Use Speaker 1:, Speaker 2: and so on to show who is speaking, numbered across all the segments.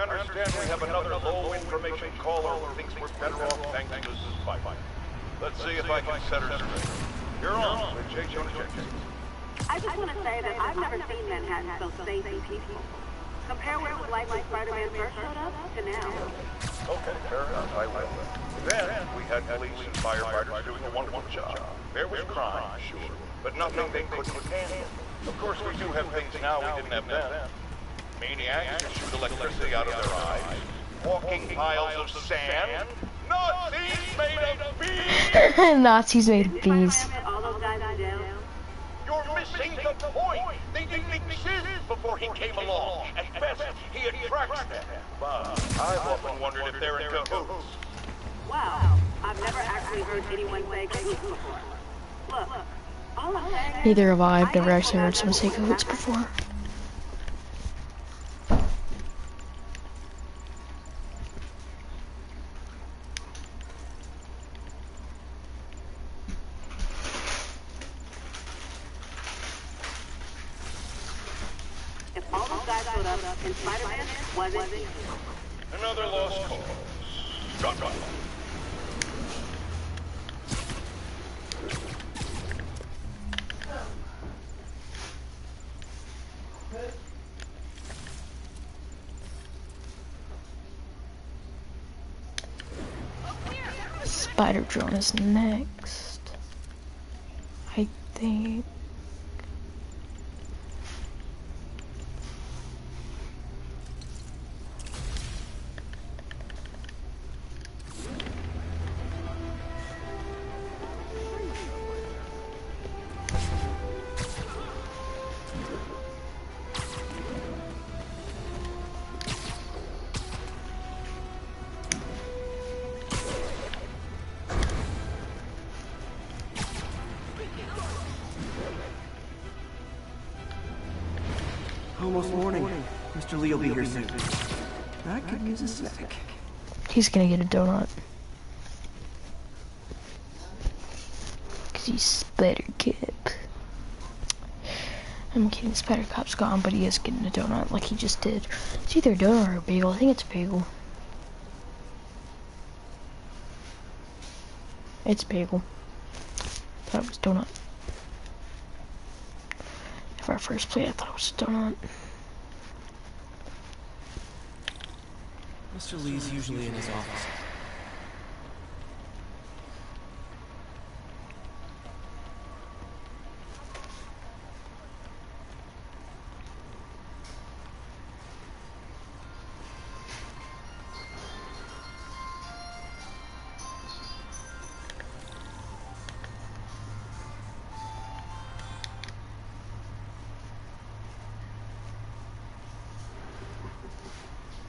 Speaker 1: understand we have another low-information caller who thinks we're better off thanks to Spiderman. Let's see if I can set her straight. You're on. We're changing on the
Speaker 2: I just want to say that I've never seen Manhattan so safe and peaceful. Compare what it was like when Spider-Man first showed up to now.
Speaker 1: Okay, fair enough. I will. Then we had police and firefighters doing a wonderful job. There was crime, sure, but nothing they couldn't handle. Of course, we do have things now we didn't have then. Maniacs who shoot electricity out of their eyes, walking piles of sand, Nazis made of bees!
Speaker 3: Nazis made of bees.
Speaker 2: All those guys in jail.
Speaker 1: You're missing the point! They didn't exist before he came along. At best, he attracts them. But I've often wondered if they're in cahoots.
Speaker 2: Wow, I've never actually heard anyone say cahoots before. Look, all I'm saying is...
Speaker 3: Neither have I. I've never actually heard someone say cahoots before.
Speaker 2: If all those guys showed up and Spider-Man wasn't here.
Speaker 1: Another lost cause. Shotgun.
Speaker 3: Spider drone is next. I think.
Speaker 4: Almost morning. Mr. Lee will be here soon. I could use a snack.
Speaker 3: He's gonna get a donut. Cause he's Spider Cap. I'm kidding, Spider Cop's gone, but he is getting a donut like he just did. It's either a donut or a bagel. I think it's a bagel. It's bagel. Thought it was donut. For our first play, I thought it was a donut.
Speaker 4: Mr. Lee's usually in his office.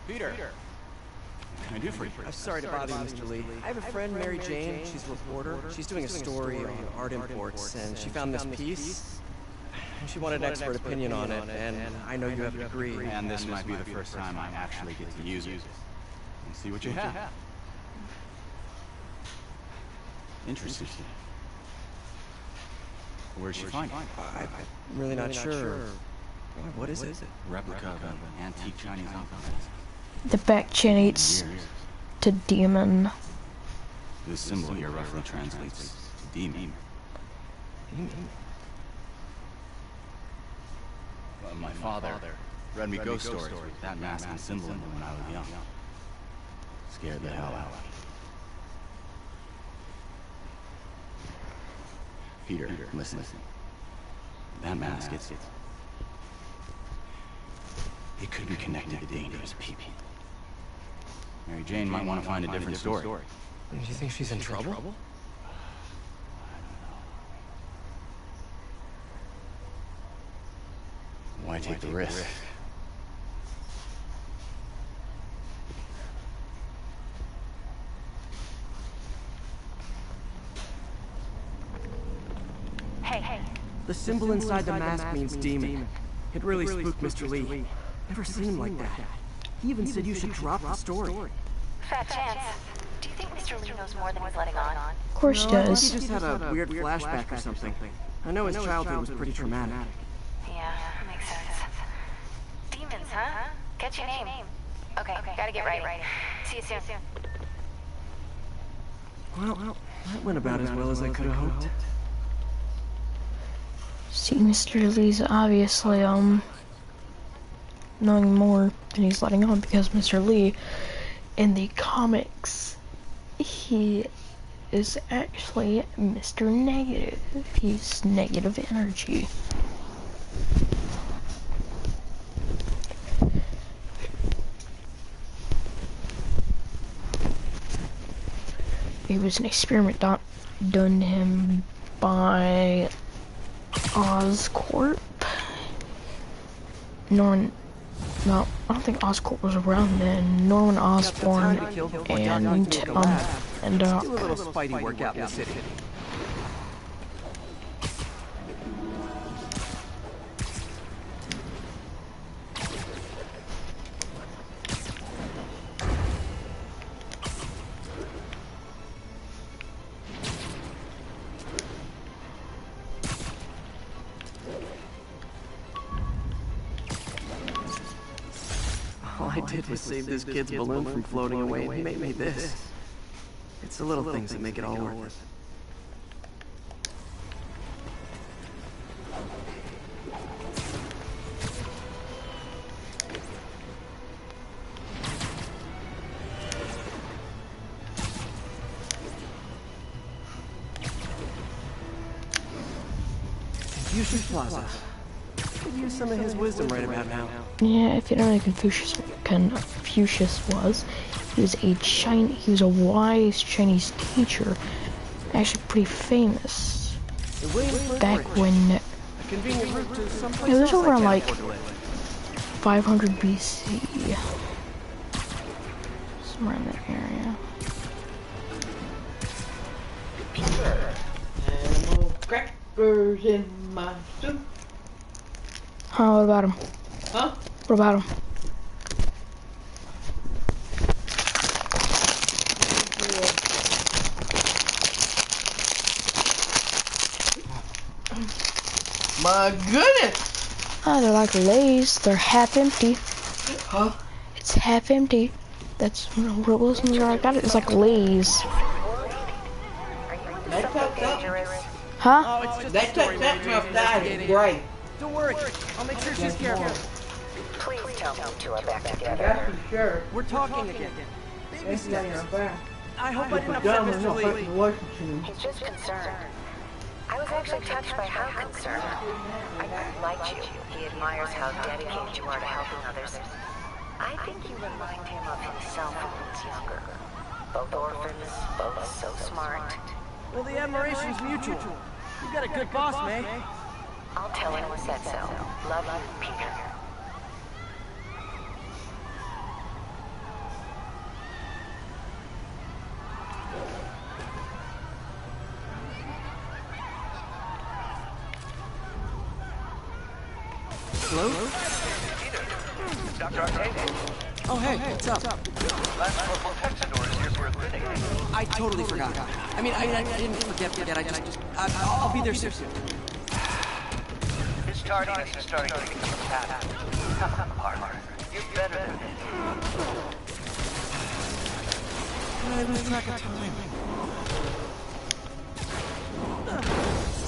Speaker 4: Peter. What can I do for you? I'm sorry to bother you, Mr. Lee. I have a friend, Mary Jane. She's a reporter. She's doing a story on art imports, and she found this piece. And she wanted an expert opinion on it, and I know you have a degree.
Speaker 5: And this might be the first time I actually get to use it. And see what you have. Interesting. Where'd she find it?
Speaker 4: I'm really not sure. What is it?
Speaker 5: Replica of an antique Chinese outfit.
Speaker 3: The back chanates to demon.
Speaker 5: This symbol here roughly translates to demon. My father read me ghost stories with that mask and symbol in them when I was young. Scared the hell out of me. Peter, listen. That mask, it could be connected to dangerous people. Mary Jane might want to find a different story.
Speaker 4: Do you think she's in trouble?
Speaker 5: I don't know. Why take the risk?
Speaker 6: Hey.
Speaker 4: The symbol inside the mask means demon. It really spooked Mr. Lee. Never seen him like that. He even said you should drop the story.
Speaker 6: Fat chance. Do you think Mr. Lee knows more than he's letting on?
Speaker 3: Of course he
Speaker 4: I think
Speaker 3: does.
Speaker 4: he just had a weird flashback or something. I know his childhood was pretty traumatic.
Speaker 6: Yeah, makes sense. Demons, huh? Catchy name. Okay, gotta get ready. See you soon.
Speaker 4: Well, that went about as well as I could have hoped.
Speaker 3: See, Mr. Lee's obviously, knowing more than he's letting on, because Mr. Lee, in the comics, he is actually Mr. Negative. He's negative energy. It was an experiment done to him by Oscorp. Norman, no, I don't think Oscorp was around then. Norman Osborn and
Speaker 4: do a little Spidey workout in the city. All I did was save this kid's balloon from floating away, and he made me this. It's the little things that make it all worth it. Confucius Plaza. Could use some of his wisdom right about now.
Speaker 3: Yeah, if you don't know who Confucius was, he was a wise Chinese teacher, actually pretty famous. Back when it was around like 500 BC, somewhere in that area.
Speaker 7: Animal crackers in my soup.
Speaker 3: Huh, what about him?
Speaker 7: Huh?
Speaker 3: What about him?
Speaker 7: My goodness!
Speaker 3: Oh, they're like Lay's. They're half empty.
Speaker 7: Huh?
Speaker 3: It's half empty. That's what listeners are like. It's like Lay's.
Speaker 7: That tucked up.
Speaker 3: Huh?
Speaker 7: That tucked up tough died is great.
Speaker 4: Don't worry, I'll make sure she's careful.
Speaker 6: Please tell me you two are back
Speaker 7: I
Speaker 6: together.
Speaker 7: got you sure.
Speaker 4: We're talking again. Baby
Speaker 7: That's not
Speaker 4: steps.
Speaker 7: your back.
Speaker 4: I hope I didn't
Speaker 7: But
Speaker 4: upset
Speaker 7: dumb is
Speaker 4: Mr.
Speaker 7: not
Speaker 4: Lee.
Speaker 7: fucking Washington.
Speaker 6: He's just concerned. I was actually touched by how concerned. I know he liked you. He admires how dedicated you are to helping others. I think you remind him of himself when he was younger. Both orphans, both so smart.
Speaker 4: Well, the admiration's mutual. You got a good boss, May.
Speaker 6: I'll tell him we said so. Love you, Peter.
Speaker 4: Hello?
Speaker 1: Peter, Dr. Octavia.
Speaker 4: Oh, hey, what's up?
Speaker 1: Last Corporal Texador is here for a clinic.
Speaker 4: I totally forgot. I mean, I didn't forget. I'll be there soon.
Speaker 1: His tardiness is starting to become a pattern. Come on, partner. You're better than this.
Speaker 4: I lose track of time.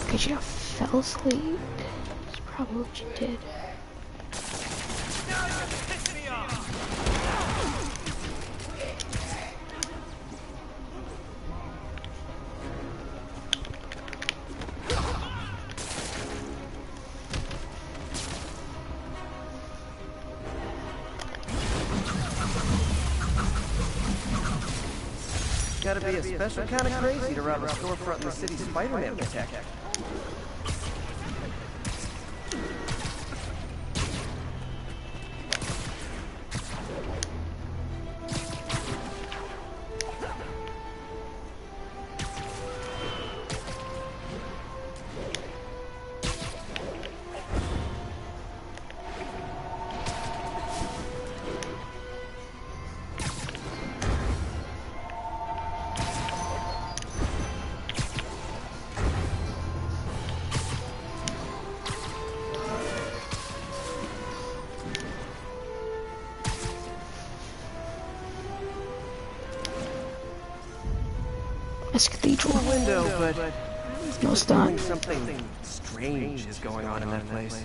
Speaker 3: Because you fell asleep. That's probably what you did.
Speaker 4: Gotta be a special kind of crazy to rob a storefront in the city Spiderman protect.
Speaker 3: This cathedral.
Speaker 4: Cool window, but
Speaker 3: No, it's not.
Speaker 4: something strange is going on in that place.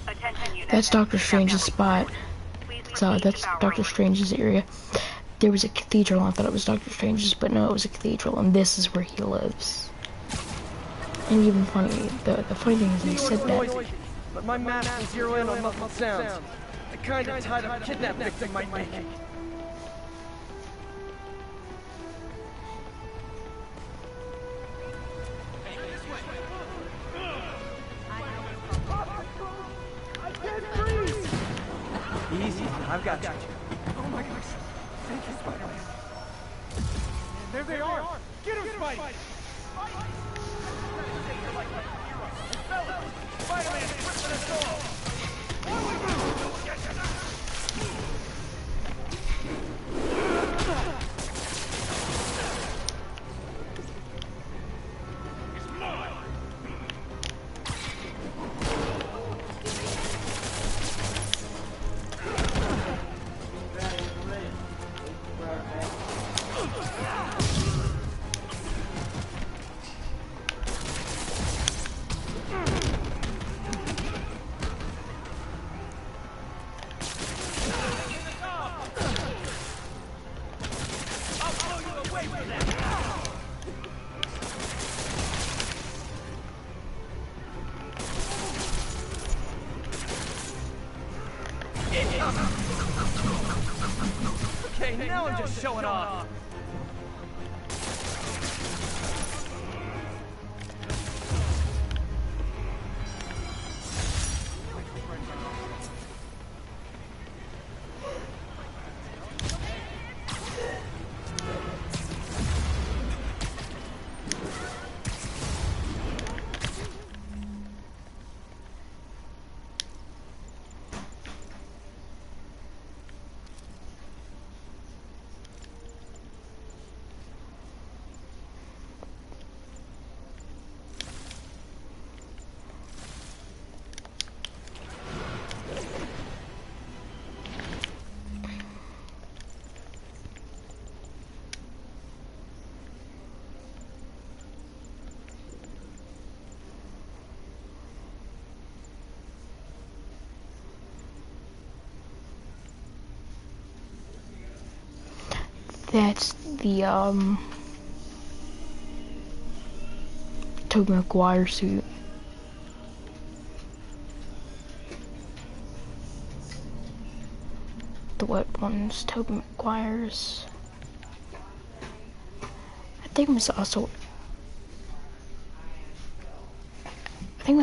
Speaker 2: Attention unit.
Speaker 3: That's Doctor Strange's spot. So that's Doctor Strange's area. There was a cathedral. I thought it was Doctor Strange's, but no, it was a cathedral, and this is where he lives. And even funny, the funny thing is he said that.
Speaker 4: But my mask can zero in on muffled sounds. The kind of tied up kidnap victim might make it. Easy, I've got you. Oh my gosh. Thank you, Spider-Man. There they are! Get him, Spidey! Spider-Man, equipment is all! Okay, now I'm just showing off.
Speaker 3: That's the Tobey Maguire suit. The what one's Tobey Maguire's. I think it was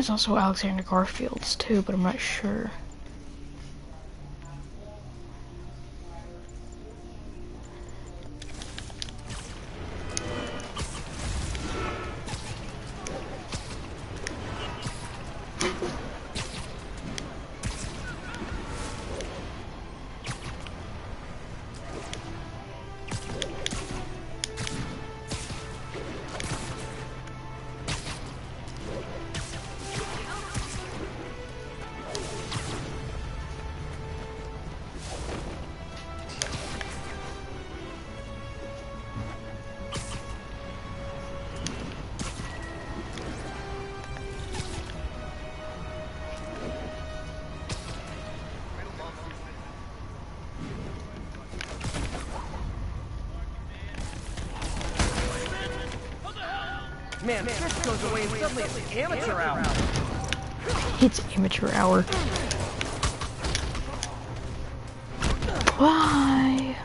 Speaker 3: also Alexander Garfield's too, but I'm not sure.
Speaker 4: Man, this goes away and suddenly it's amateur hour.
Speaker 3: It's amateur hour. Why?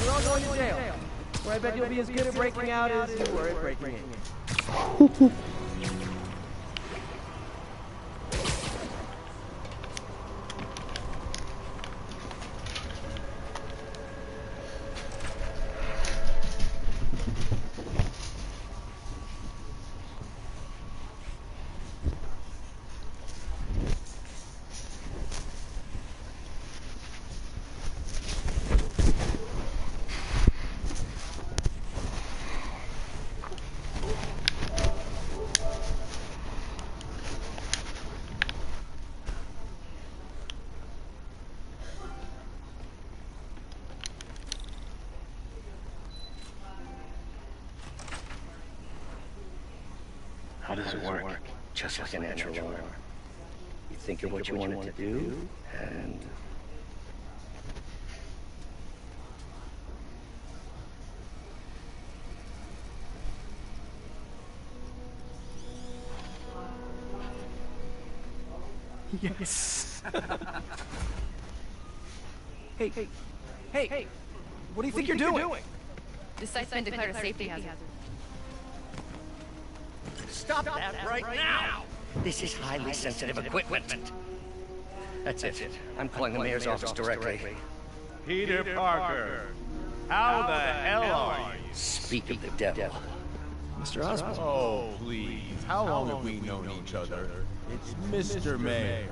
Speaker 4: We're all going to jail, where I bet you'll be as good at breaking out as you were at breaking in.
Speaker 8: How does it work?
Speaker 9: Just like a natural alarm. You think of what you want it to do, and...
Speaker 4: Yes. Hey, what do you think you're doing?
Speaker 10: This site's been declared a safety hazard.
Speaker 9: Stop that right now! This is highly sensitive equipment. That's it. I'm calling the mayor's office directly.
Speaker 11: Peter Parker, how the hell are you?
Speaker 9: Speak of the devil.
Speaker 4: Mr. Osborn.
Speaker 11: Oh, please. How long have we known each other? It's Mr. Mayor.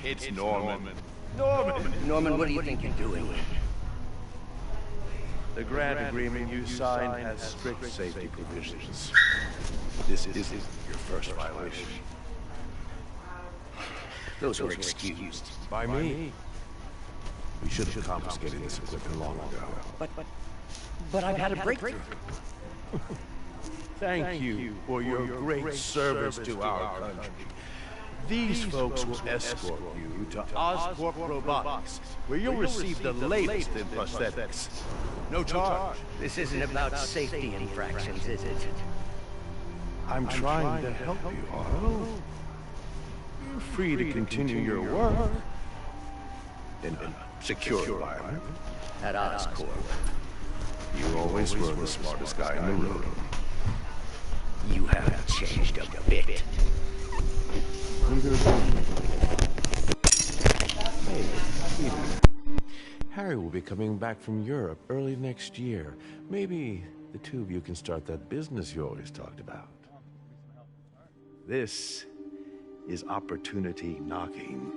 Speaker 11: It's Norman.
Speaker 9: Norman, what do you think you're doing?
Speaker 12: The grant agreement you signed has strict safety provisions. This isn't your first violation.
Speaker 9: Those were excused.
Speaker 12: By me. We should have confiscated this equipment long ago.
Speaker 9: But I've had a breakthrough.
Speaker 12: Thank you for your great service to our country. These folks will escort you to Oscorp Robotics, where you'll receive the latest in prosthetics. No charge.
Speaker 9: This isn't about safety infractions, is it?
Speaker 12: I'm trying to help you, Otto. You're free to continue your work in a secure environment.
Speaker 9: At Oscorp.
Speaker 12: You always were the smartest guy in the room.
Speaker 9: You haven't changed a bit.
Speaker 12: Hey, Peter. Harry will be coming back from Europe early next year. Maybe the two of you can start that business you always talked about. This is opportunity knocking.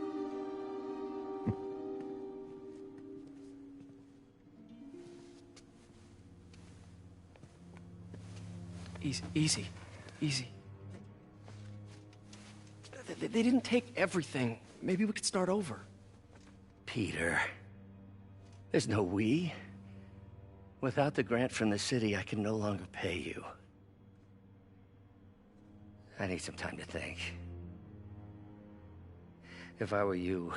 Speaker 4: Easy. They didn't take everything. Maybe we could start over.
Speaker 9: Peter, there's no we. Without the grant from the city, I can no longer pay you. I need some time to think. If I were you,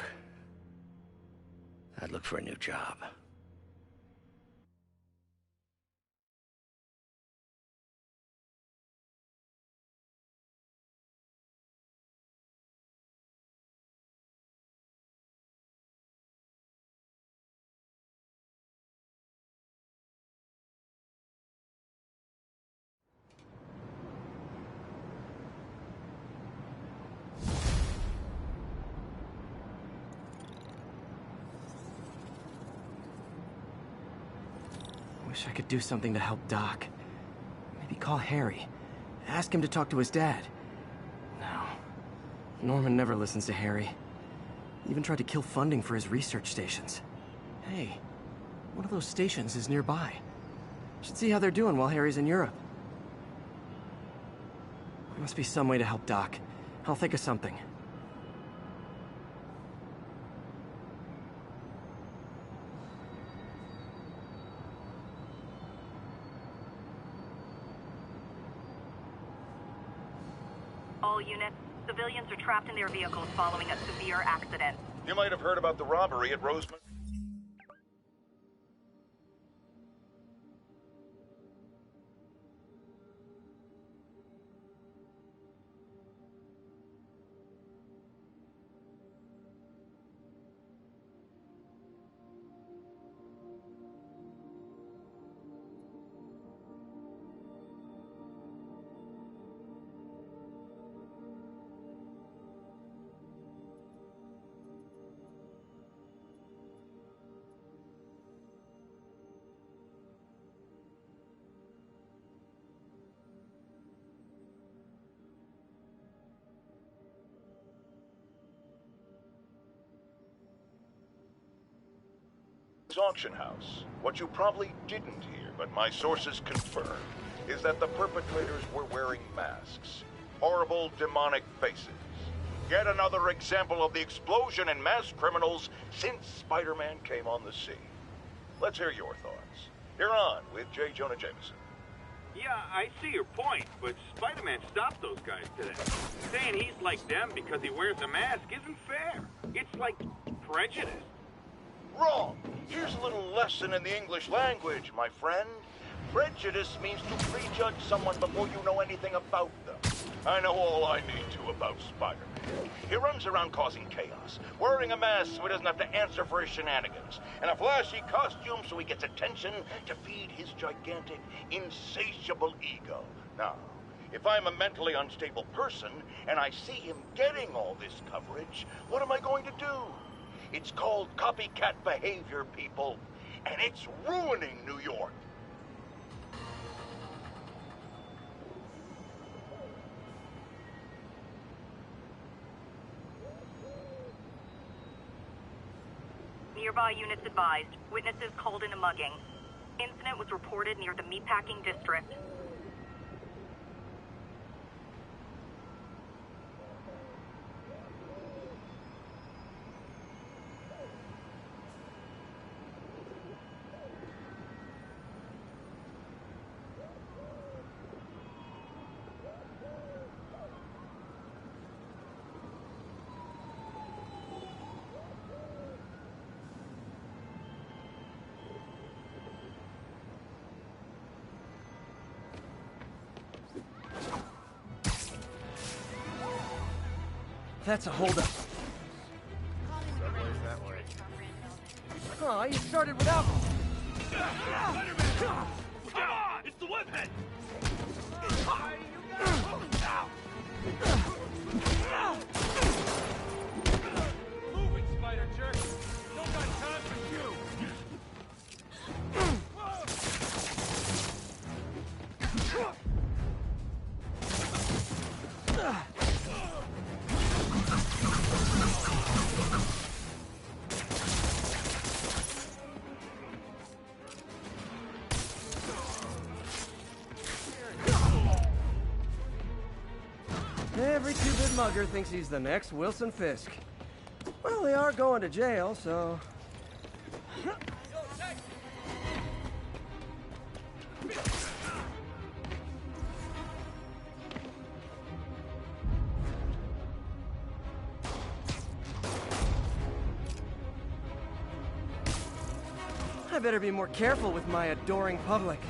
Speaker 9: I'd look for a new job.
Speaker 4: Wish I could do something to help Doc. Maybe call Harry. Ask him to talk to his dad. No. Norman never listens to Harry. He even tried to kill funding for his research stations. Hey, one of those stations is nearby. Should see how they're doing while Harry's in Europe. There must be some way to help Doc. I'll think of something.
Speaker 13: All units, civilians are trapped in their vehicles following a severe accident.
Speaker 1: You might have heard about the robbery at Roseman. Auction house. What you probably didn't hear, but my sources confirm, is that the perpetrators were wearing masks. Horrible, demonic faces. Yet another example of the explosion in mass criminals since Spider-Man came on the scene. Let's hear your thoughts. You're on with J. Jonah Jameson.
Speaker 8: Yeah, I see your point, but Spider-Man stopped those guys today. Saying he's like them because he wears a mask isn't fair. It's like prejudice.
Speaker 1: Wrong. Here's a little lesson in the English language, my friend. Prejudice means to prejudge someone before you know anything about them. I know all I need to about Spider-Man. He runs around causing chaos, wearing a mask so he doesn't have to answer for his shenanigans, and a flashy costume so he gets attention to feed his gigantic, insatiable ego. Now, if I'm a mentally unstable person and I see him getting all this coverage, what am I going to do? It's called copycat behavior, people, and it's ruining New York.
Speaker 13: Nearby units advised. Witnesses called in a mugging. Incident was reported near the meatpacking district.
Speaker 4: That's a holdup.
Speaker 12: Subway's that way.
Speaker 4: Oh, you started without me.
Speaker 8: Spider-Man! Come on! It's the webhead! Move it, Spider Jerk! Don't got time for you!
Speaker 4: Every two-bit mugger thinks he's the next Wilson Fisk. Well, they are going to jail, so... I better be more careful with my adoring public.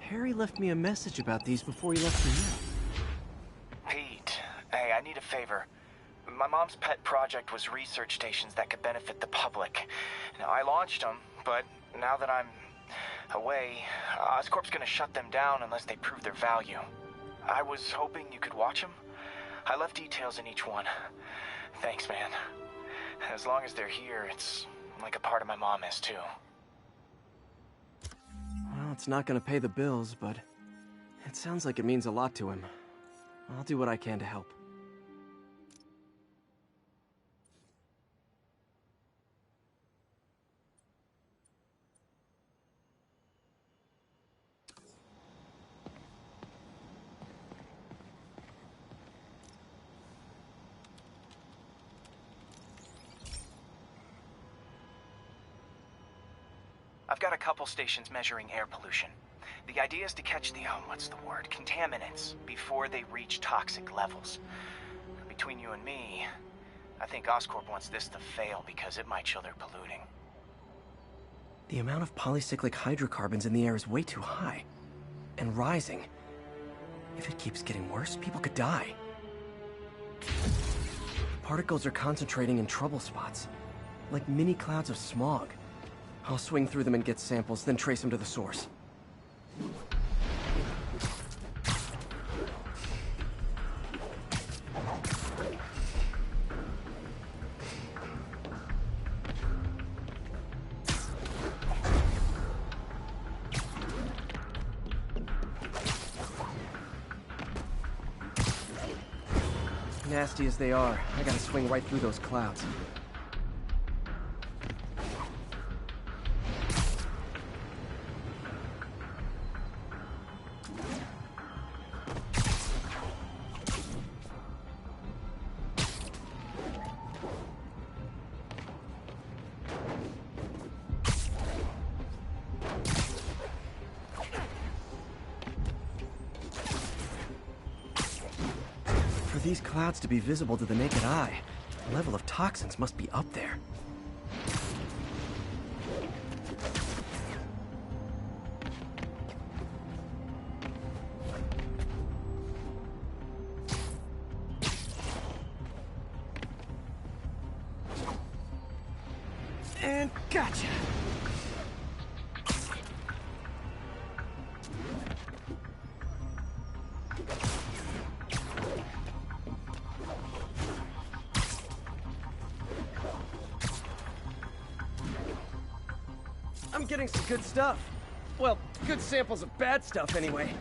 Speaker 4: Harry left me a message about these before he left for you.
Speaker 14: Pete, hey, I need a favor. My mom's pet project was research stations that could benefit the public. Now, I launched them, but now that I'm away, Oscorp's gonna shut them down unless they prove their value. I was hoping you could watch them. I left details in each one. Thanks, man. As long as they're here, it's like a part of my mom is, too.
Speaker 4: Well, it's not gonna pay the bills, but it sounds like it means a lot to him. I'll do what I can to help.
Speaker 14: I've got a couple stations measuring air pollution. The idea is to catch the, contaminants before they reach toxic levels. Between you and me, I think Oscorp wants this to fail because it might show they're polluting.
Speaker 4: The amount of polycyclic hydrocarbons in the air is way too high. And rising. If it keeps getting worse, people could die. Particles are concentrating in trouble spots, like mini clouds of smog. I'll swing through them and get samples, then trace them to the source. Nasty as they are, I gotta swing right through those clouds. For these clouds to be visible to the naked eye, the level of toxins must be up there. And gotcha! I'm getting some good stuff. Well, good samples of bad stuff, anyway.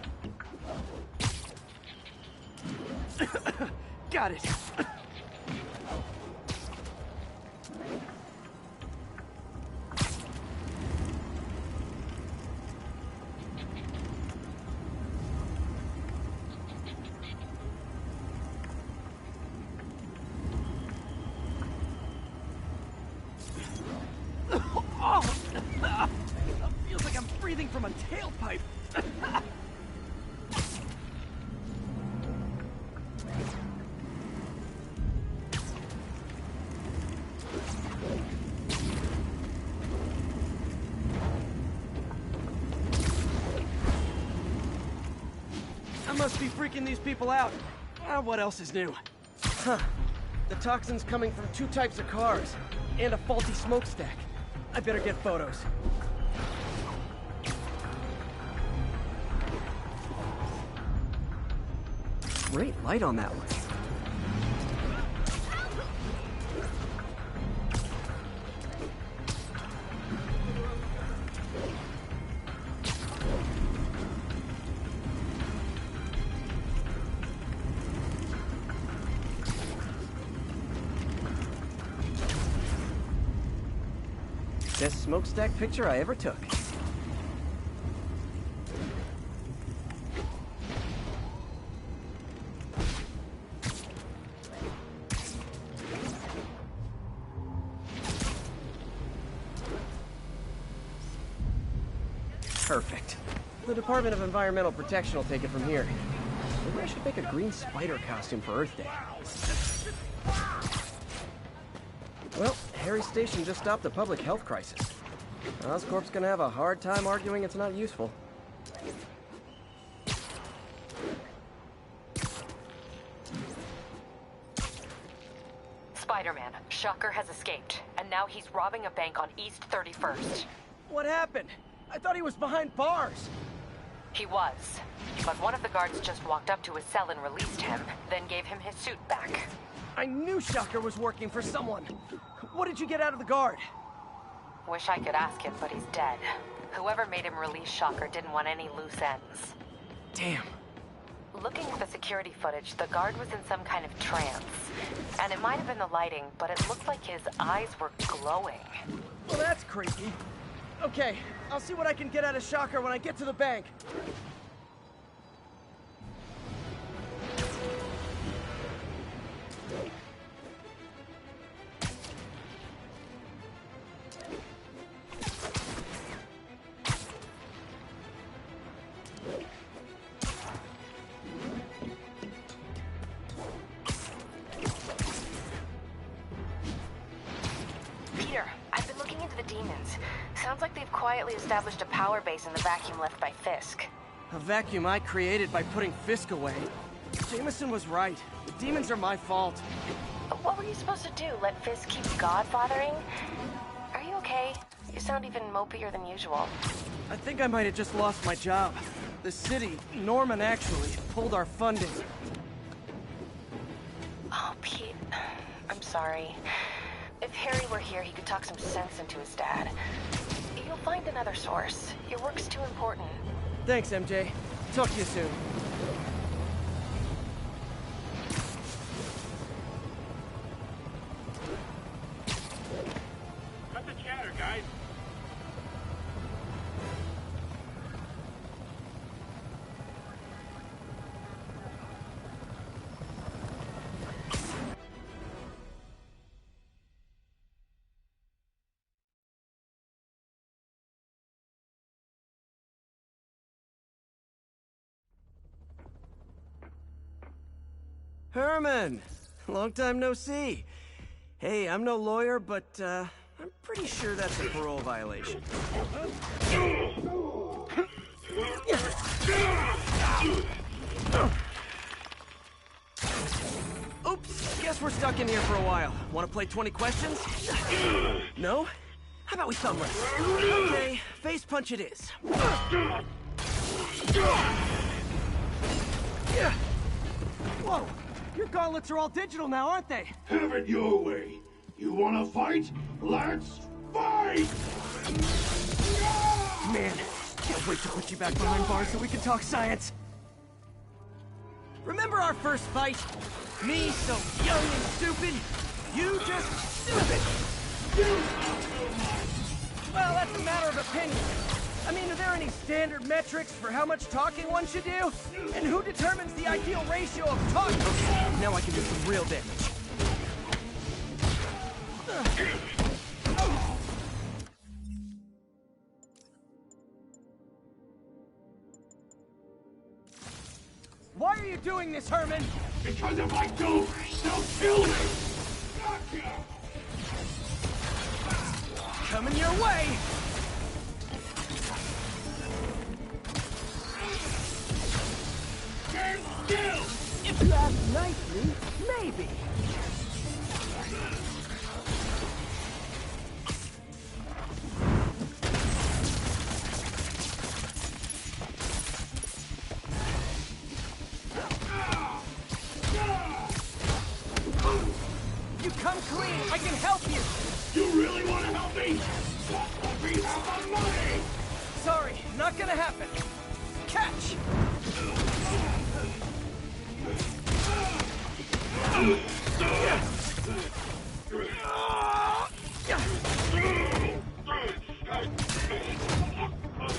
Speaker 4: Got it. Feels like I'm breathing from a tailpipe. I must be freaking these people out. What else is new? Huh. The toxin's coming from 2 types of cars, and a faulty smokestack. I better get photos. Great light on that one. Best smokestack picture I ever took. Perfect. The Department of Environmental Protection will take it from here. Maybe I should make a green spider costume for Earth Day. Well, Harry's station just stopped a public health crisis. Oscorp's gonna have a hard time arguing it's not useful.
Speaker 6: Spiderman, Shocker has escaped, and now he's robbing a bank on East 31st.
Speaker 4: What happened? I thought he was behind bars.
Speaker 6: He was, but one of the guards just walked up to his cell and released him, then gave him his suit back.
Speaker 4: I knew Shocker was working for someone. What did you get out of the guard?
Speaker 6: Wish I could ask him, but he's dead. Whoever made him release Shocker didn't want any loose ends.
Speaker 4: Damn.
Speaker 6: Looking at the security footage, the guard was in some kind of trance. And it might have been the lighting, but it looked like his eyes were glowing.
Speaker 4: Well, that's creepy. Okay, I'll see what I can get out of Shocker when I get to the bank.
Speaker 6: Sounds like they've quietly established a power base in the vacuum left by Fisk.
Speaker 4: A vacuum I created by putting Fisk away. Jameson was right. The demons are my fault.
Speaker 6: What were you supposed to do? Let Fisk keep godfathering? Are you okay? You sound even mopier than usual.
Speaker 4: I think I might have just lost my job. The city, Norman actually, pulled our funding.
Speaker 6: Oh, Pete. I'm sorry. If Harry were here, he could talk some sense into his dad. You'll find another source. Your work's too important.
Speaker 4: Thanks, MJ. Talk to you soon. Herman! Long time no see. Hey, I'm no lawyer, but, I'm pretty sure that's a parole violation. Oops, guess we're stuck in here for a while. Want to play 20 questions? No? How about we thumb wrestle? Okay, face punch it is. Whoa, your gauntlets are all digital now, aren't they?
Speaker 15: Have it your way. You wanna fight? Let's fight!
Speaker 4: Man, can't wait to put you back behind bars so we can talk science. Remember our first fight? Me so young and stupid, you just stupid. Well, that's a matter of opinion. I mean, are there any standard metrics for how much talking one should do? And who determines the ideal ratio of talk? Okay, now I can do some real damage. Why are you doing this, Herman?
Speaker 15: Because if I don't, they'll kill me! Gotcha!
Speaker 4: Coming your way!
Speaker 15: Stand still!
Speaker 4: If you ask nicely, maybe. You come clean, I can help you!
Speaker 15: You really want to help me? That will be half my money!
Speaker 4: Sorry, not gonna happen. Catch!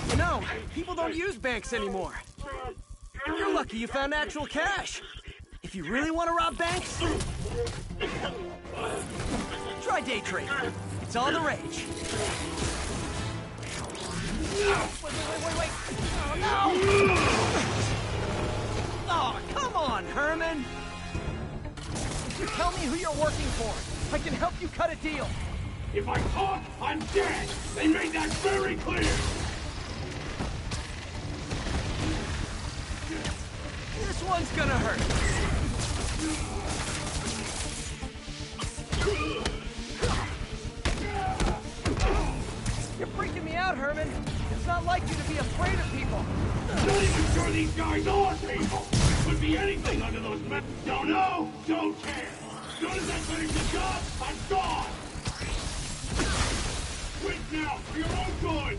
Speaker 4: You know, people don't use banks anymore. You're lucky you found actual cash. If you really want to rob banks, try day trading. It's all the rage. Wait. Oh, no! Oh, come on, Herman! If you tell me who you're working for, I can help you cut a deal.
Speaker 15: If I talk, I'm dead! They made that very clear!
Speaker 4: This one's gonna hurt. You're freaking me out, Herman. It's not like you to be afraid of people.
Speaker 15: Not even sure these guys are people! Could be anything under those men. Don't know, don't care. As soon as I finish the job, I'm gone! Quit now, for your own good!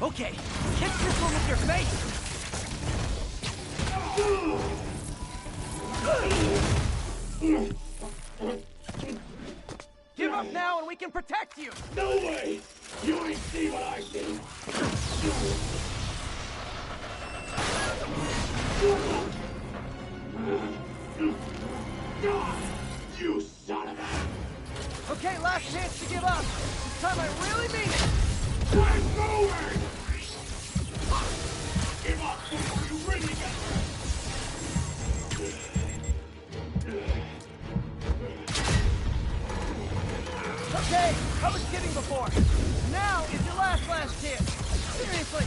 Speaker 4: Okay, catch this one with your face! Give up now and we can protect you!
Speaker 15: No way! You ain't see what I see! You son of a...
Speaker 4: Okay, last chance to give up. This time I really mean it!
Speaker 15: I'm forward! Give up before you really get...
Speaker 4: Okay, I was kidding before. Now is your last chance. Seriously.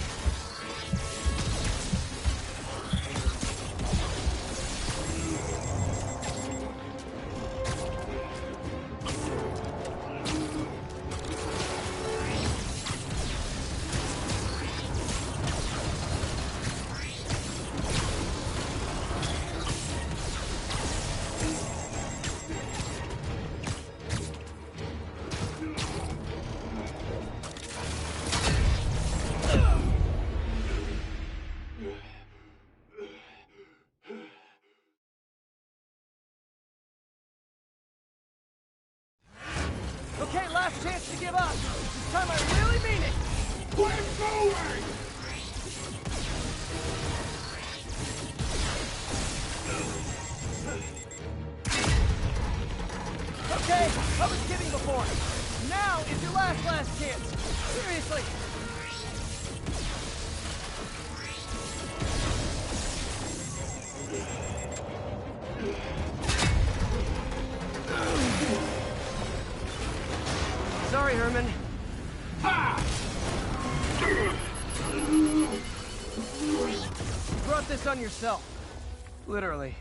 Speaker 4: for it. Now is your last chance. Seriously. Sorry, Herman. You brought this on yourself. Literally.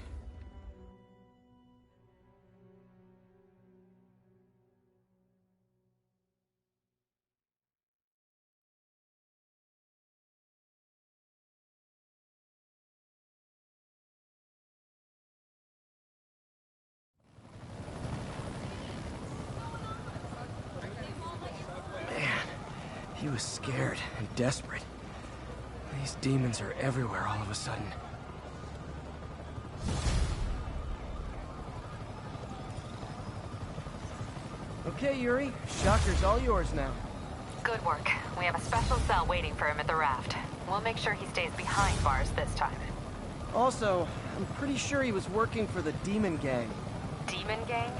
Speaker 4: He was scared and desperate. These demons are everywhere all of a sudden. Okay, Yuri. Shocker's all yours now.
Speaker 6: Good work. We have a special cell waiting for him at the raft. We'll make sure he stays behind bars this time.
Speaker 4: Also, I'm pretty sure he was working for the Demon Gang.
Speaker 6: Demon Gang?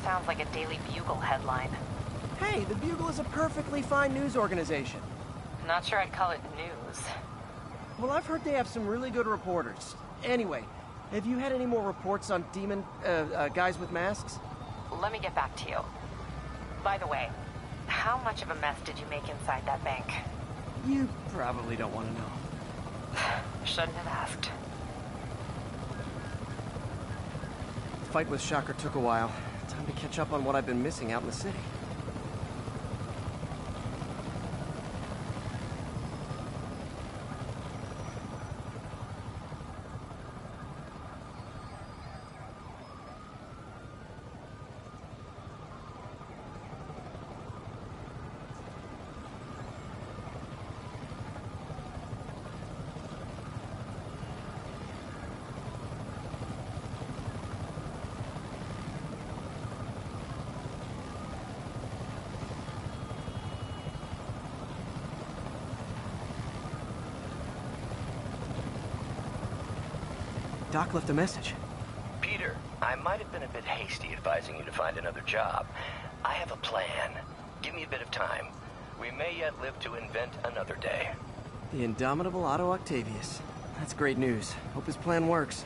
Speaker 6: Sounds like a Daily Bugle headline.
Speaker 4: Hey, the Bugle is a perfectly fine news organization.
Speaker 6: Not sure I'd call it news.
Speaker 4: Well, I've heard they have some really good reporters. Anyway, have you had any more reports on demon, guys with masks?
Speaker 6: Let me get back to you. By the way, how much of a mess did you make inside that bank?
Speaker 4: You probably don't want to know.
Speaker 6: Shouldn't have asked.
Speaker 4: The fight with Shocker took a while. Time to catch up on what I've been missing out in the city. Doc left a message.
Speaker 9: Peter, I might have been a bit hasty advising you to find another job. I have a plan. Give me a bit of time. We may yet live to invent another day.
Speaker 4: The indomitable Otto Octavius. That's great news. Hope his plan works.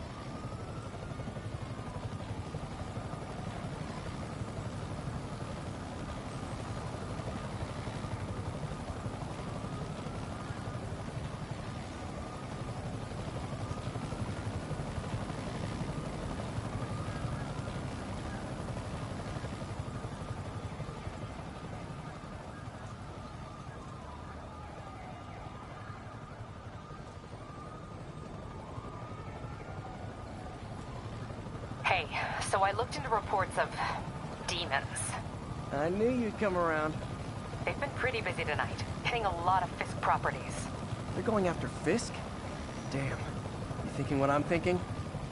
Speaker 6: Hey, so I looked into reports of demons.
Speaker 4: I knew you'd come around.
Speaker 6: They've been pretty busy tonight, hitting a lot of Fisk properties.
Speaker 4: They're going after Fisk? Damn. You thinking what I'm thinking?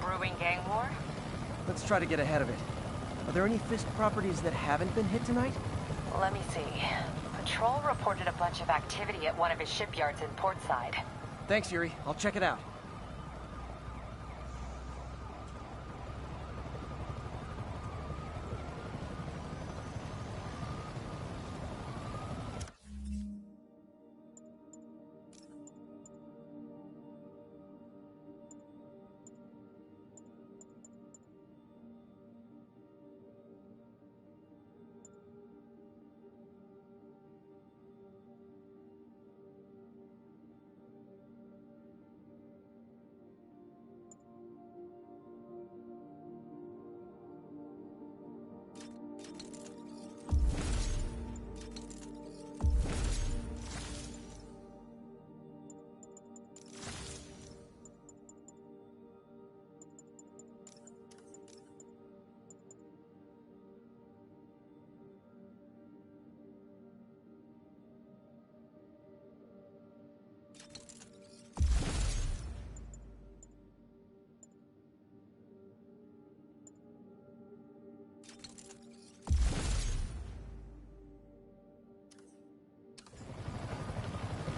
Speaker 6: Brewing gang war?
Speaker 4: Let's try to get ahead of it. Are there any Fisk properties that haven't been hit tonight?
Speaker 6: Let me see. Patrol reported a bunch of activity at one of his shipyards in Portside.
Speaker 4: Thanks, Yuri. I'll check it out.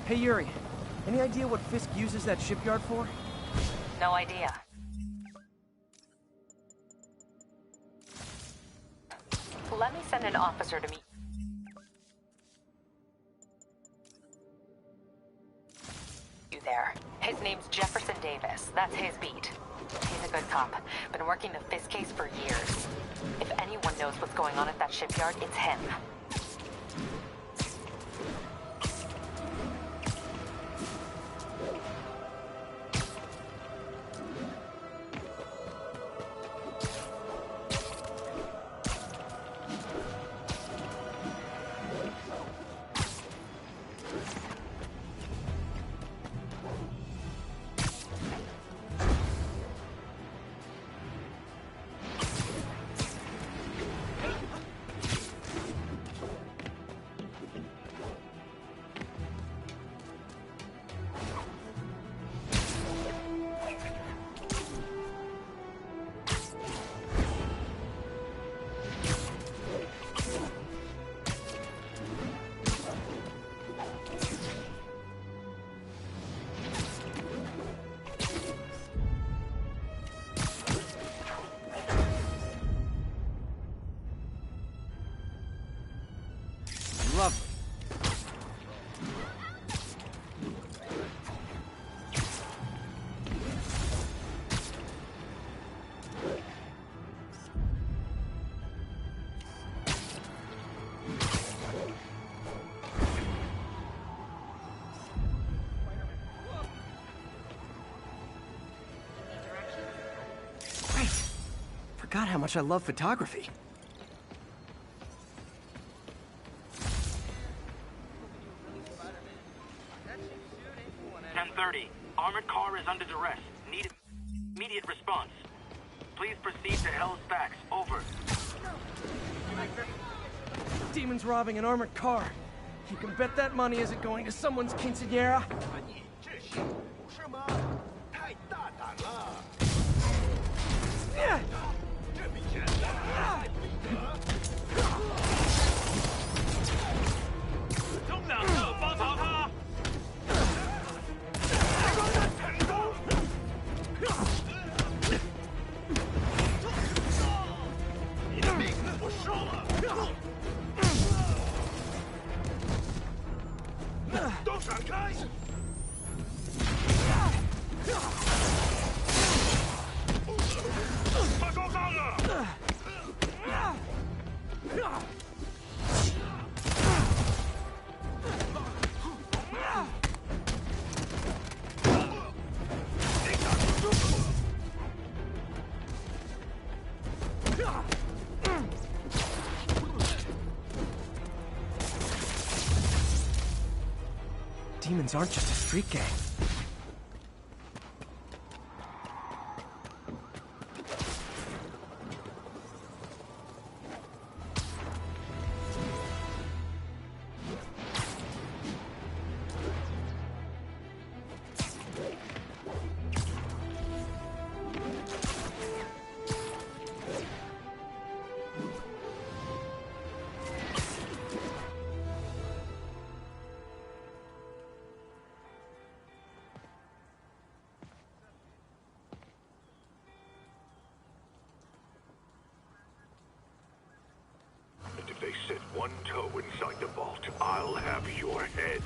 Speaker 4: Hey, Yuri. Any idea what Fisk uses that shipyard for?
Speaker 6: No idea. let me send an officer to meet you there. His name's Jefferson Davis. That's his beat. He's a good cop. Been working the Fisk case for years. If anyone knows what's going on at that shipyard, it's him.
Speaker 4: Lovely. Great. Forgot how much I love photography.
Speaker 8: 10:30. Armored car is under duress. Need immediate response. Please proceed to Hell's Stacks. Over.
Speaker 4: Demon's robbing an armored car. You can bet that money isn't going to someone's quinceañera. Demons aren't just a street gang.
Speaker 15: If they set one toe inside the vault, I'll have your head.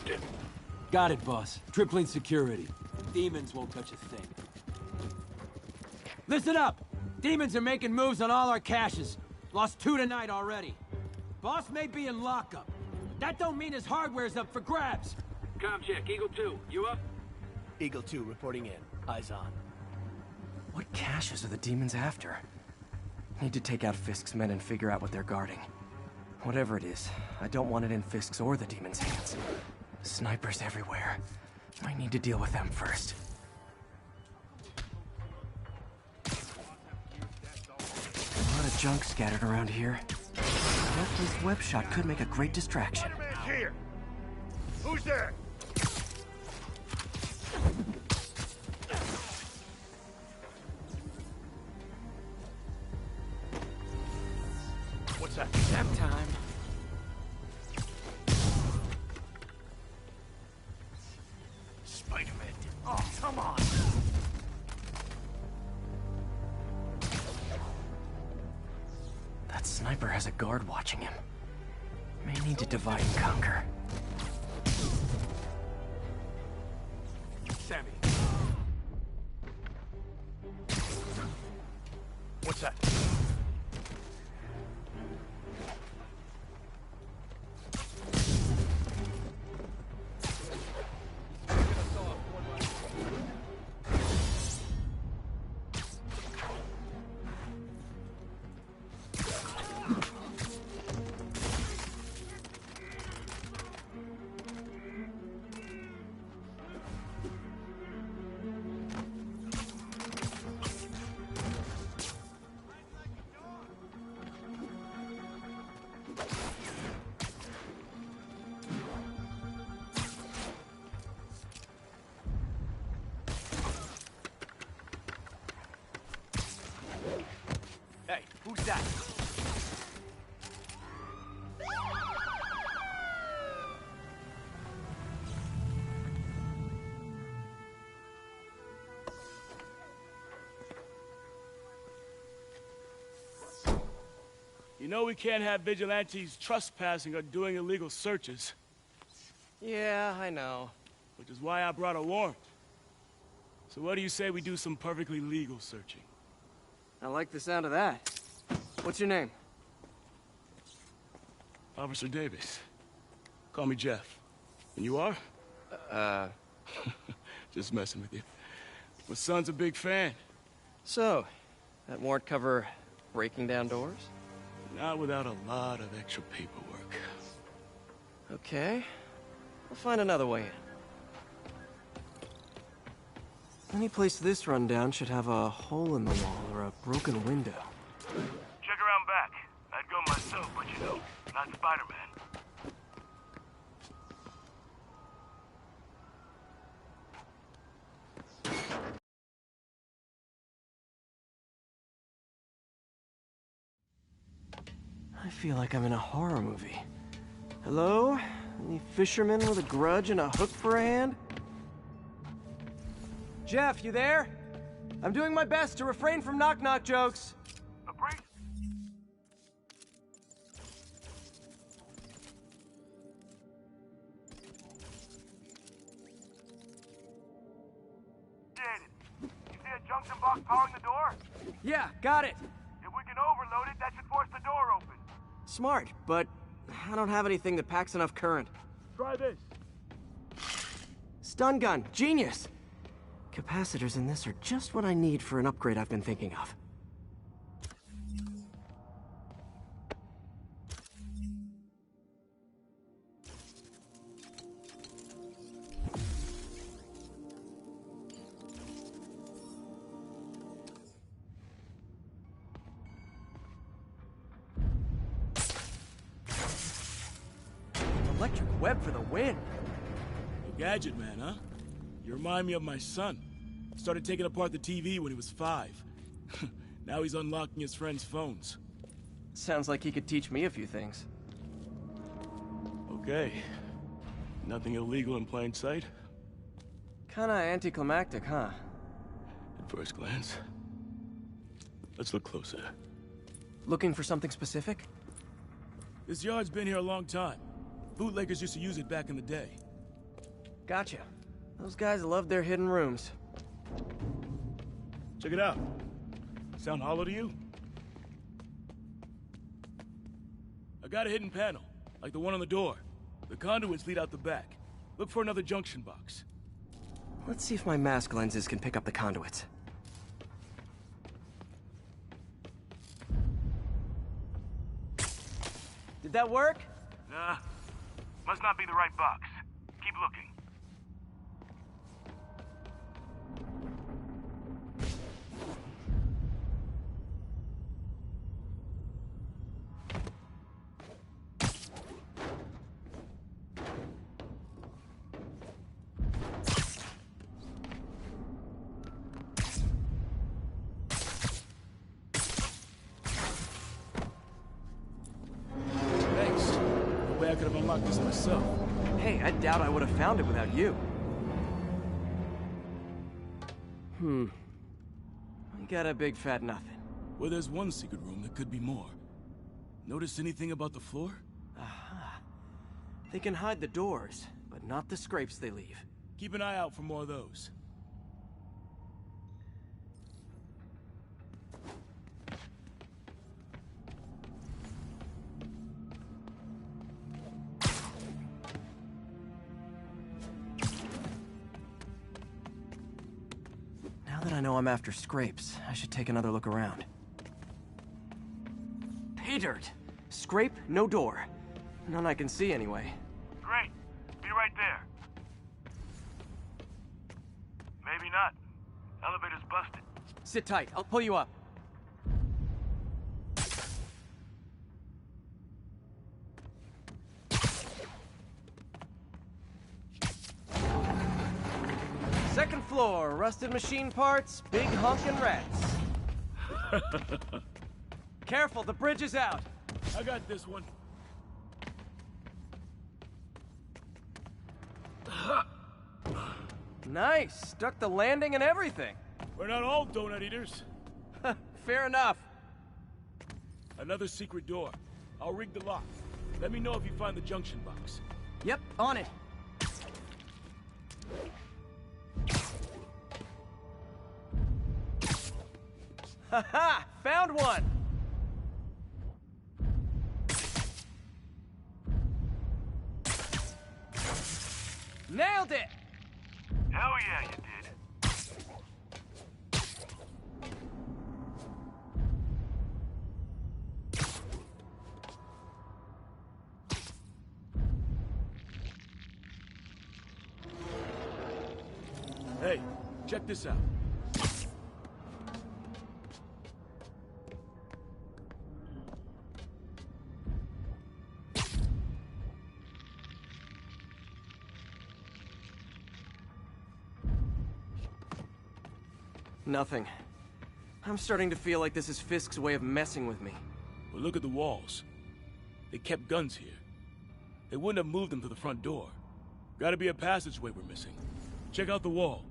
Speaker 16: Got it, boss. Tripling security. Demons won't touch a thing. Listen up! Demons are making moves on all our caches. Lost 2 tonight already. Boss may be in lockup. That don't mean his hardware's up for grabs.
Speaker 8: Com check. Eagle 2. You up?
Speaker 4: Eagle 2 reporting in. Eyes on. What caches are the demons after? Need to take out Fisk's men and figure out what they're guarding. Whatever it is, I don't want it in Fisk's or the demons' hands. Snipers everywhere. I need to deal with them first. A lot of junk scattered around here. A well-placed web shot could make a great distraction.
Speaker 15: Spider-Man's here! Who's there?
Speaker 12: What's that?
Speaker 4: Nap time.
Speaker 12: Spider-Man. Oh, come on!
Speaker 4: That sniper sniper has a guard watching him. May need to divide and conquer.
Speaker 12: Sammy. What's that? Hey, who's that?
Speaker 17: You know we can't have vigilantes trespassing or doing illegal searches.
Speaker 4: Yeah, I know.
Speaker 17: Which is why I brought a warrant. So what do you say we do some perfectly legal searching?
Speaker 4: I like the sound of that. What's your name?
Speaker 17: Officer Davis. Call me Jeff. And you are? Just messing with you. My son's a big fan.
Speaker 4: So, that warrant cover breaking down doors?
Speaker 17: Not without a lot of extra paperwork.
Speaker 4: Okay. We'll find another way in. Any place this rundown should have a hole in the wall or a broken window.
Speaker 17: Check around back. I'd go myself, but you know, not Spiderman.
Speaker 4: I feel like I'm in a horror movie. Hello? Any fisherman with a grudge and a hook for a hand? Jeff, you there? I'm doing my best to refrain from knock-knock jokes.
Speaker 17: A break? Did you see a junction box powering the door?
Speaker 4: Yeah, got it.
Speaker 17: If we can overload it, that should force the door open.
Speaker 4: Smart, but I don't have anything that packs enough current.
Speaker 17: Try this.
Speaker 4: Stun gun, genius! Capacitors in this are just what I need for an upgrade I've been thinking of. Electric web for the win!
Speaker 17: A gadget man, huh? You remind me of my son. Started taking apart the TV when he was 5. Now he's unlocking his friends' phones.
Speaker 4: Sounds like he could teach me a few things.
Speaker 17: Okay. Nothing illegal in plain sight?
Speaker 4: Kinda anticlimactic, huh?
Speaker 17: At first glance. Let's look closer.
Speaker 4: Looking for something specific?
Speaker 17: This yard's been here a long time. Bootleggers used to use it back in the day.
Speaker 4: Gotcha. Those guys love their hidden rooms.
Speaker 17: Check it out. Sound hollow to you? I got a hidden panel, like the one on the door. The conduits lead out the back. Look for another junction box.
Speaker 4: Let's see if my mask lenses can pick up the conduits. Did that work?
Speaker 17: Nah. Must not be the right box. Keep looking. I could have unlocked this myself.
Speaker 4: Hey, I doubt I would have found it without you. I got a big fat nothing.
Speaker 17: Well, there's one secret room that could be more. Notice anything about the floor?
Speaker 4: Aha. They can hide the doors, but not the scrapes they leave.
Speaker 17: Keep an eye out for more of those.
Speaker 4: Now that I know I'm after scrapes, I should take another look around. Pay dirt! Scrape, no door. None I can see anyway.
Speaker 18: Great. Be right there. Maybe not. Elevator's busted.
Speaker 4: Sit tight, I'll pull you up. Second floor, rusted machine parts, big honkin' rats. Careful, the bridge is out.
Speaker 17: I got this one.
Speaker 4: Nice, stuck the landing and everything.
Speaker 17: We're not all donut eaters.
Speaker 4: Fair enough.
Speaker 17: Another secret door. I'll rig the lock. Let me know if you find the junction box.
Speaker 4: Yep, on it. Haha! Found one! Nailed it!
Speaker 18: Hell yeah, you did.
Speaker 17: Hey, check this out.
Speaker 4: Nothing. I'm starting to feel like this is Fisk's way of messing with me.
Speaker 17: Well, look at the walls. They kept guns here. They wouldn't have moved them to the front door. Gotta be a passageway we're missing. Check out the wall.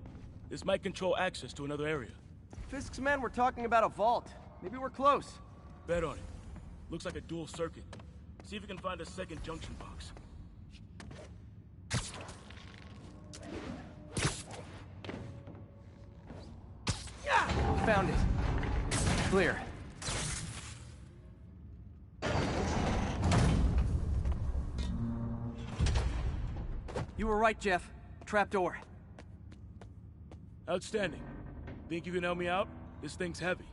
Speaker 17: This might control access to another area.
Speaker 4: Fisk's men were talking about a vault. Maybe we're close.
Speaker 17: Bet on it. Looks like a dual circuit. See if you can find a second junction box.
Speaker 4: Found it. Clear. You were right, Jeff. Trapdoor.
Speaker 17: Outstanding. Think you can help me out? This thing's heavy.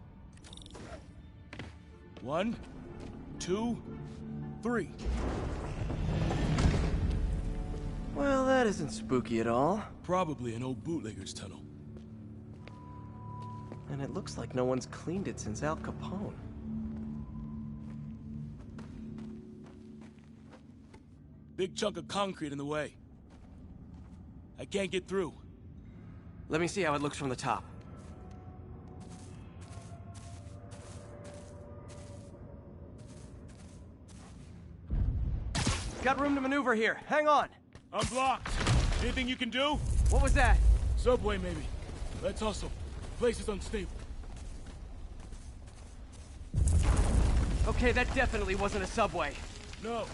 Speaker 17: 1, 2, 3.
Speaker 4: Well, that isn't spooky at all.
Speaker 17: Probably an old bootlegger's tunnel.
Speaker 4: And it looks like no one's cleaned it since Al Capone.
Speaker 17: Big chunk of concrete in the way. I can't get through.
Speaker 4: Let me see how it looks from the top. Got room to maneuver here. Hang on.
Speaker 17: I'm blocked. Anything you can do?
Speaker 4: What was that?
Speaker 17: Subway, maybe. Let's hustle. Place is unstable.
Speaker 4: Okay, that definitely wasn't a subway.
Speaker 17: No.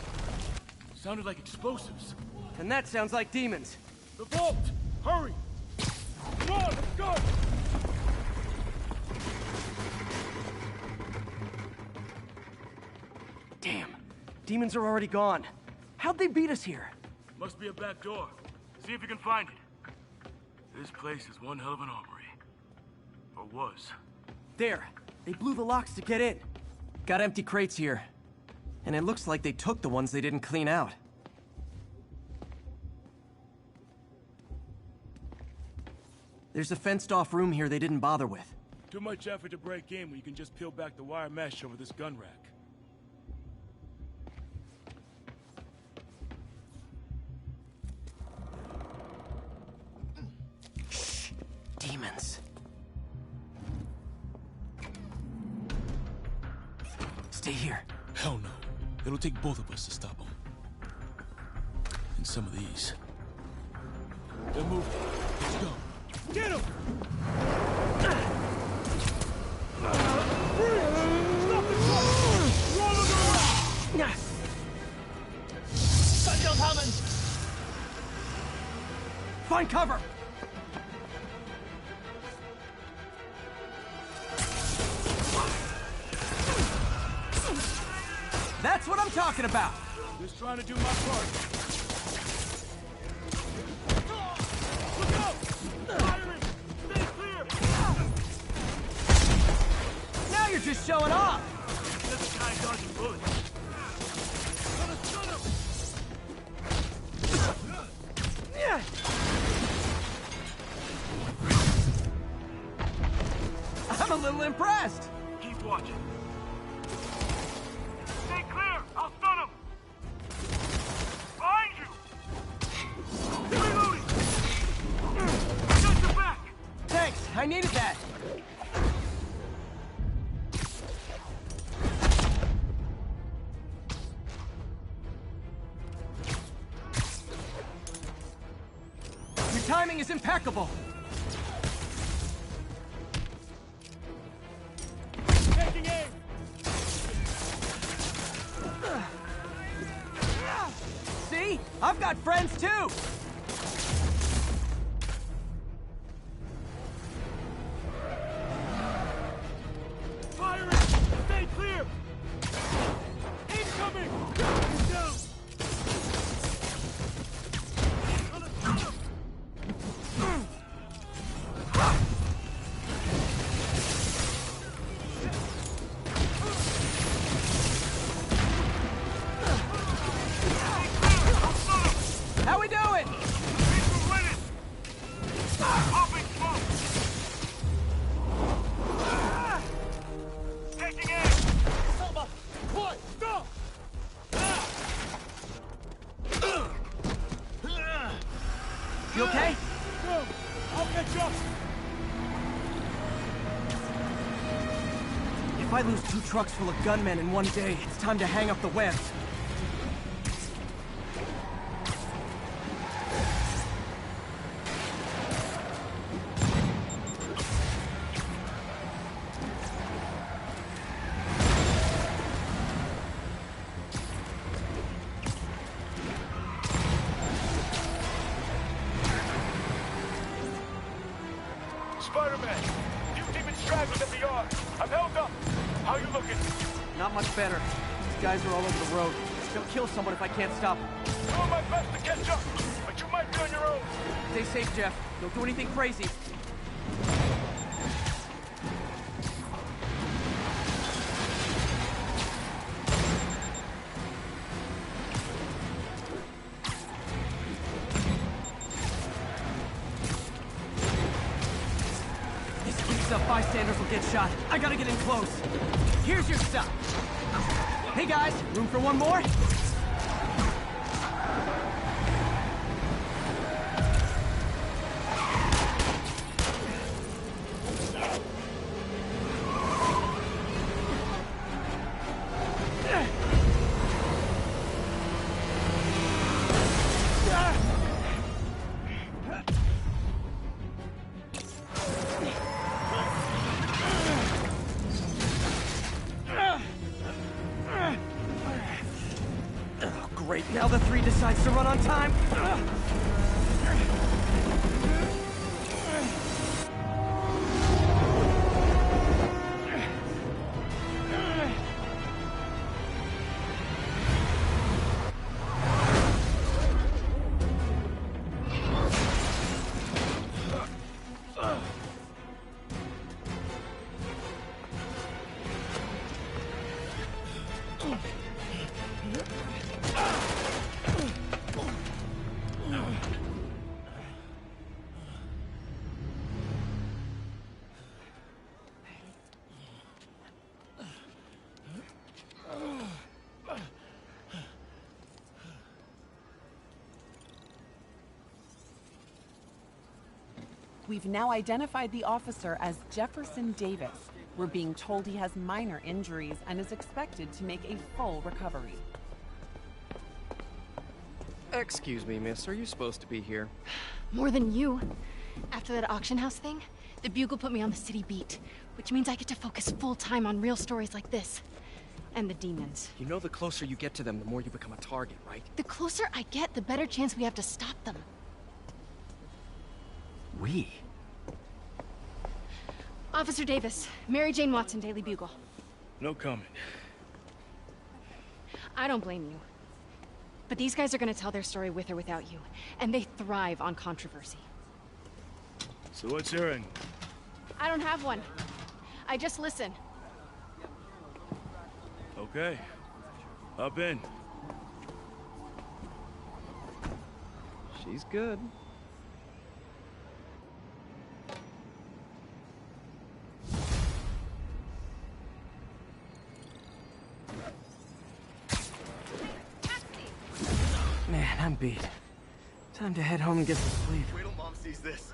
Speaker 17: Sounded like explosives.
Speaker 4: And that sounds like demons.
Speaker 17: The vault! Hurry! Come on, let's go!
Speaker 4: Damn. Demons are already gone. How'd they beat us here?
Speaker 17: Must be a back door. See if you can find it. This place is one hell of an armory. Or was.
Speaker 4: There. They blew the locks to get in. Got empty crates here. And it looks like they took the ones they didn't clean out. There's a fenced-off room here they didn't bother with.
Speaker 17: Too much effort to break in when you can just peel back the wire mesh over this gun rack.
Speaker 4: Shh. Demons. Stay here.
Speaker 17: Hell no. It'll take both of us to stop them. And some of these. They're moving. Let's go. Get him! Freeze! Stop the truck! We're all on the ground!
Speaker 4: Find cover! That's what I'm talking about!
Speaker 17: Just trying to do my part. Look out! Firing! Stay clear!
Speaker 4: Now you're just showing off!
Speaker 18: This guy dodging bullets.
Speaker 4: I'm a little impressed!
Speaker 18: Keep watching. Stay clear! I'll stun him! Behind you! Reloading! Got your back!
Speaker 4: Thanks, I needed that. Your timing is impeccable.
Speaker 17: Taking aim!
Speaker 4: See? I've got friends too!
Speaker 17: Firing! Stay clear! Incoming! He's down!
Speaker 4: How we doing?
Speaker 18: We're winning! Popping smoke! Taking aim!
Speaker 17: Selma! Quiet! Stop!
Speaker 4: You okay?
Speaker 17: Go! I'll catch up!
Speaker 4: If I lose 2 trucks full of gunmen in one day, it's time to hang up the webs.
Speaker 1: Spider-Man! Few demons straggled at the yard. I'm held up. How you looking?
Speaker 4: Not much better. These guys are all over the road. They'll kill someone if I can't stop them.
Speaker 1: Doing my best to catch up, but you might be on your own.
Speaker 4: Stay safe, Jeff. Don't do anything crazy. This keeps up, bystanders will get shot. I gotta get in close. Here's your stuff. Hey guys, room for one more? Great, now the 3 decides to run on time.
Speaker 19: We've now identified the officer as Jefferson Davis. We're being told he has minor injuries and is expected to make a full recovery.
Speaker 4: Excuse me, miss. Are you supposed to be here?
Speaker 10: More than you. After that auction house thing, the Bugle put me on the city beat, which means I get to focus full-time on real stories like this. And the demons.
Speaker 4: You know the closer you get to them, the more you become a target, right?
Speaker 10: The closer I get, the better chance we have to stop them.
Speaker 4: we?
Speaker 10: Officer Davis, Mary Jane Watson, Daily Bugle.
Speaker 17: No comment.
Speaker 10: I don't blame you. But these guys are gonna tell their story with or without you, and they thrive on controversy.
Speaker 17: So what's your end?
Speaker 10: I don't have one. I just listen.
Speaker 17: Okay. Hop in.
Speaker 4: She's good. Man, I'm beat. Time to head home and get some sleep.
Speaker 5: Wait till Mom sees this.